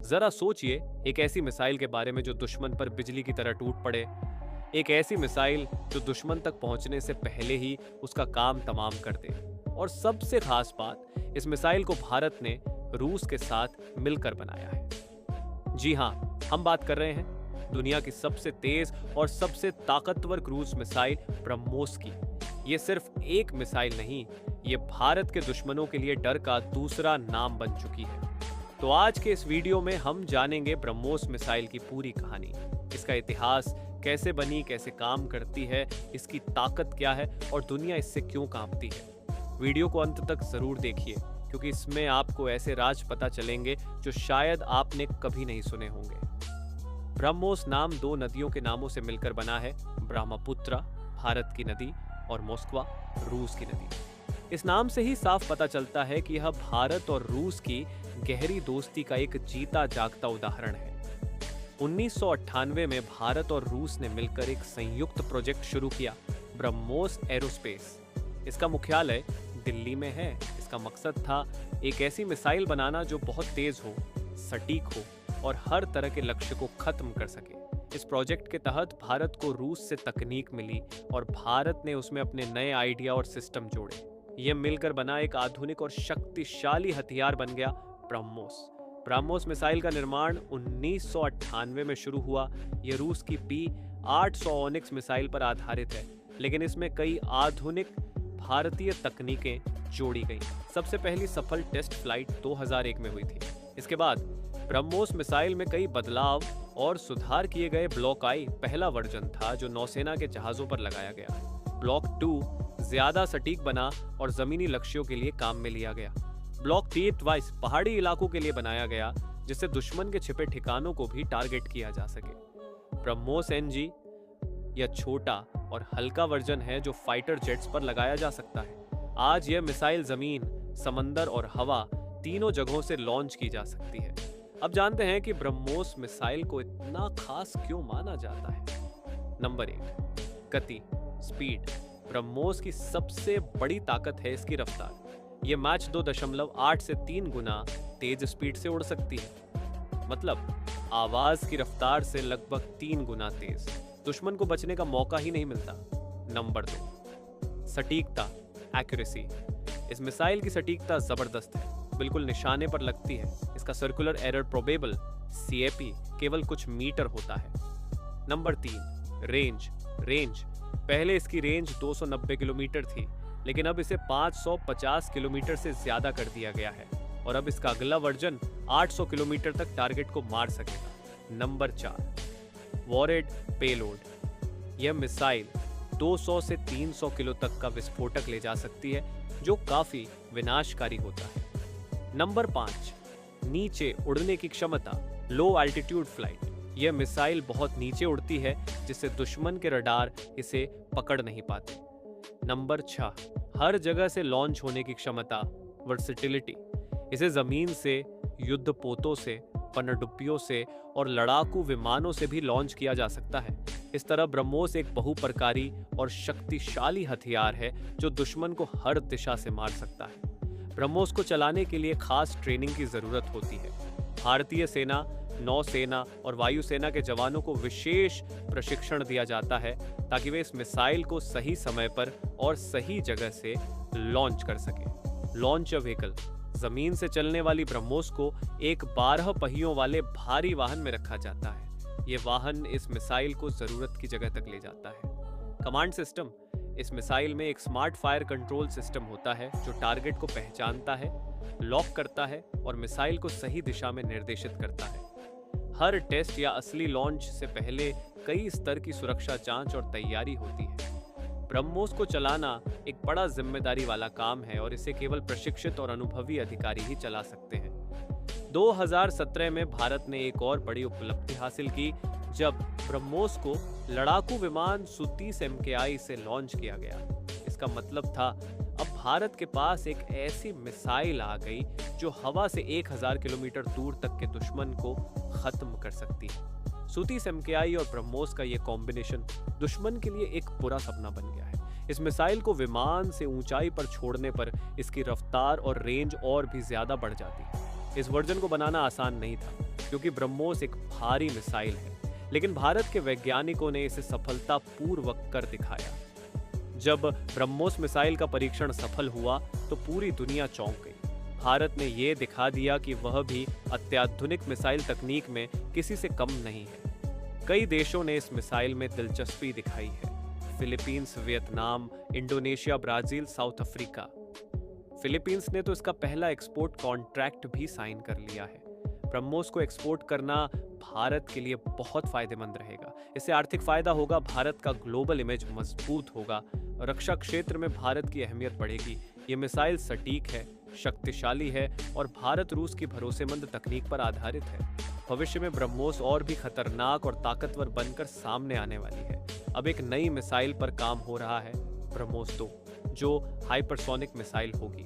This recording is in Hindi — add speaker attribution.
Speaker 1: जरा सोचिए, एक ऐसी मिसाइल के बारे में जो दुश्मन पर बिजली की तरह टूट पड़े, एक ऐसी मिसाइल जो दुश्मन तक पहुंचने से पहले ही उसका काम तमाम कर दे। और सबसे खास बात, इस मिसाइल को भारत ने रूस के साथ मिलकर बनाया है। जी हाँ, हम बात कर रहे हैं दुनिया की सबसे तेज और सबसे ताकतवर क्रूज मिसाइल ब्रह्मोस की। ये सिर्फ एक मिसाइल नहीं, ये भारत के दुश्मनों के लिए डर का दूसरा नाम बन चुकी है। तो आज के इस वीडियो में हम जानेंगे ब्रह्मोस मिसाइल की पूरी कहानी, इसका इतिहास, कैसे बनी, कैसे काम करती है, इसकी ताकत क्या है और दुनिया इससे क्यों कांपती है। वीडियो को अंत तक जरूर देखिए, क्योंकि इसमें आपको ऐसे राज पता चलेंगे जो शायद आपने कभी नहीं सुने होंगे। ब्रह्मोस नाम दो नदियों के नामों से मिलकर बना है, ब्रह्मपुत्रा भारत की नदी और मोस्कवा रूस की नदी। इस नाम से ही साफ पता चलता है कि यह भारत और रूस की गहरी दोस्ती का एक जीता जागता उदाहरण है। 1998 में भारत और रूस ने मिलकर एक संयुक्त प्रोजेक्ट शुरू किया, ब्रह्मोस एरोस्पेस। इसका मुख्यालय दिल्ली में है। इसका मकसद था एक ऐसी मिसाइल बनाना जो बहुत तेज हो, सटीक हो और हर तरह के लक्ष्य को खत्म कर सके। इस प्रोजेक्ट के तहत भारत को रूस से तकनीक मिली और भारत ने उसमें अपने नए आइडिया और सिस्टम जोड़े। यह मिलकर बना एक आधुनिक और शक्तिशाली हथियार बन गया ब्रह्मोस। ब्रह्मोस मिसाइल का निर्माण 1998 में शुरू हुआ। यह रूस की P-800 ओनिक्स मिसाइल पर आधारित है, लेकिन इसमें कई आधुनिक भारतीय तकनीकें जोड़ी गई। सबसे पहली सफल टेस्ट फ्लाइट 2001 में हुई थी। इसके बाद ब्रह्मोस मिसाइल में कई बदलाव और सुधार किए गए। ब्लॉक आई पहला वर्जन था जो नौसेना के जहाजों पर लगाया गया। ब्लॉक 2 ज्यादा सटीक बना और जमीनी लक्ष्यों के लिए काम में लिया गया। ब्लॉक 3 पहाड़ी इलाकों के लिए बनाया गया, जिससे दुश्मन के छिपे ठिकानों को भी टारगेट किया जा सके। ब्रह्मोस NG यह छोटा और हल्का वर्जन है जो फाइटर जेट्स पर लगाया जा सकता है। आज यह मिसाइल जमीन, समंदर और हवा तीनों जगहों से लॉन्च की जा सकती है। अब जानते हैं कि ब्रह्मोस मिसाइल को इतना खास क्यों माना जाता है। नंबर 1, गति, स्पीड। ब्रह्मोस की सबसे बड़ी ताकत है इसकी रफ्तार। यह मैच 2.8 से 3 गुना तेज स्पीड से उड़ सकती है, मतलब आवाज की रफ्तार से लगभग 3 गुना तेज। दुश्मन को बचने का मौका ही नहीं मिलता। नंबर 2, सटीकता, एक्यूरेसी। इस मिसाइल की सटीकता जबरदस्त है, बिल्कुल निशाने पर लगती है। इसका सर्कुलर एरर प्रोबेबल CAP केवल कुछ मीटर होता है। Number 3, range. पहले इसकी रेंज 290 किलोमीटर थी, लेकिन अब इसे 550 किलोमीटर से ज्यादा कर दिया गया है और अब इसका अगला वर्जन 800 किलोमीटर तक टारगेट को मार सकेगा। Number 4, warhead payload. यह मिसाइल 200 से 300 किलो तक का विस्फोटक ले जा सकती है, जो काफी विनाशकारी होता है। नंबर 5, नीचे उड़ने की क्षमता, लो एल्टीट्यूड फ्लाइट। यह मिसाइल बहुत नीचे उड़ती है, जिससे दुश्मन के रडार इसे पकड़ नहीं पाते। नंबर 6, हर जगह से लॉन्च होने की क्षमता, वर्सेटिलिटी। इसे जमीन से, युद्धपोतों से, पनडुब्बियों से और लड़ाकू विमानों से भी लॉन्च किया जा सकता है। इस तरह ब्रह्मोस एक बहुप्रकारी और शक्तिशाली हथियार है जो दुश्मन को हर दिशा से मार सकता है। ब्रह्मोस को चलाने के लिए खास ट्रेनिंग की जरूरत होती है। भारतीय सेना, नौसेना और वायुसेना के जवानों को विशेष प्रशिक्षण दिया जाता है ताकि वे इस मिसाइल को सही समय पर और सही जगह से लॉन्च कर सकें। Launch vehicle. जमीन से चलने वाली ब्रह्मोस को एक 12 पहियों वाले भारी वाहन में रखा जाता है। ये वाहन इस मिसाइल को जरूरत की जगह तक ले जाता है। Command system. इस मिसाइल में एक स्मार्ट फायर कंट्रोल सिस्टम होता है जो टारगेट को पहचानता है, लॉक करता है और मिसाइल को सही दिशा में निर्देशित करता है। हर टेस्ट या असली लॉन्च से पहले कई स्तर की सुरक्षा जांच और तैयारी होती है। ब्रह्मोस को चलाना एक बड़ा जिम्मेदारी वाला काम है और इसे केवल प्रशिक्षित और अनुभवी अधिकारी ही चला सकते हैं। 2017 में भारत ने एक और बड़ी उपलब्धि हासिल की जब ब्रह्मोस को लड़ाकू विमान Su-30 MKI से लॉन्च किया गया। इसका मतलब था अब भारत के पास एक ऐसी मिसाइल आ गई जो हवा से 1000 किलोमीटर दूर तक के दुश्मन को खत्म कर सकती है। Su-30 MKI और ब्रह्मोस का यह कॉम्बिनेशन दुश्मन के लिए एक बुरा सपना बन गया है। इस मिसाइल को विमान से ऊंचाई पर छोड़ने पर इसकी रफ्तार और रेंज और भी ज्यादा बढ़ जाती है। इस वर्जन को बनाना आसान नहीं था, क्योंकि ब्रह्मोस एक भारी मिसाइल है, लेकिन भारत के वैज्ञानिकों ने इसे सफलतापूर्वक कर दिखाया। जब ब्रह्मोस मिसाइल का परीक्षण सफल हुआ तो पूरी दुनिया चौंक गई। भारत ने यह दिखा दिया कि वह भी अत्याधुनिक मिसाइल तकनीक में किसी से कम नहीं है। कई देशों ने इस मिसाइल में दिलचस्पी दिखाई है। Philippines, Vietnam, Indonesia, Brazil, south Africa. Philippines ने तो इसका पहला एक्सपोर्ट कॉन्ट्रैक्ट भी साइन कर लिया है। ब्रह्मोस को एक्सपोर्ट करना भारत के लिए बहुत फायदेमंद रहेगा। इससे आर्थिक फायदा होगा, भारत का ग्लोबल इमेज मजबूत होगा, रक्षा क्षेत्र में भारत की अहमियत बढ़ेगी। ये मिसाइल सटीक है, शक्तिशाली है और भारत रूस की भरोसेमंद तकनीक पर आधारित है। भविष्य में ब्रह्मोस और भी खतरनाक और ताकतवर बनकर सामने आने वाली है। अब एक नई मिसाइल पर काम हो रहा है, ब्रह्मोस 2, जो हाइपरसोनिक मिसाइल होगी।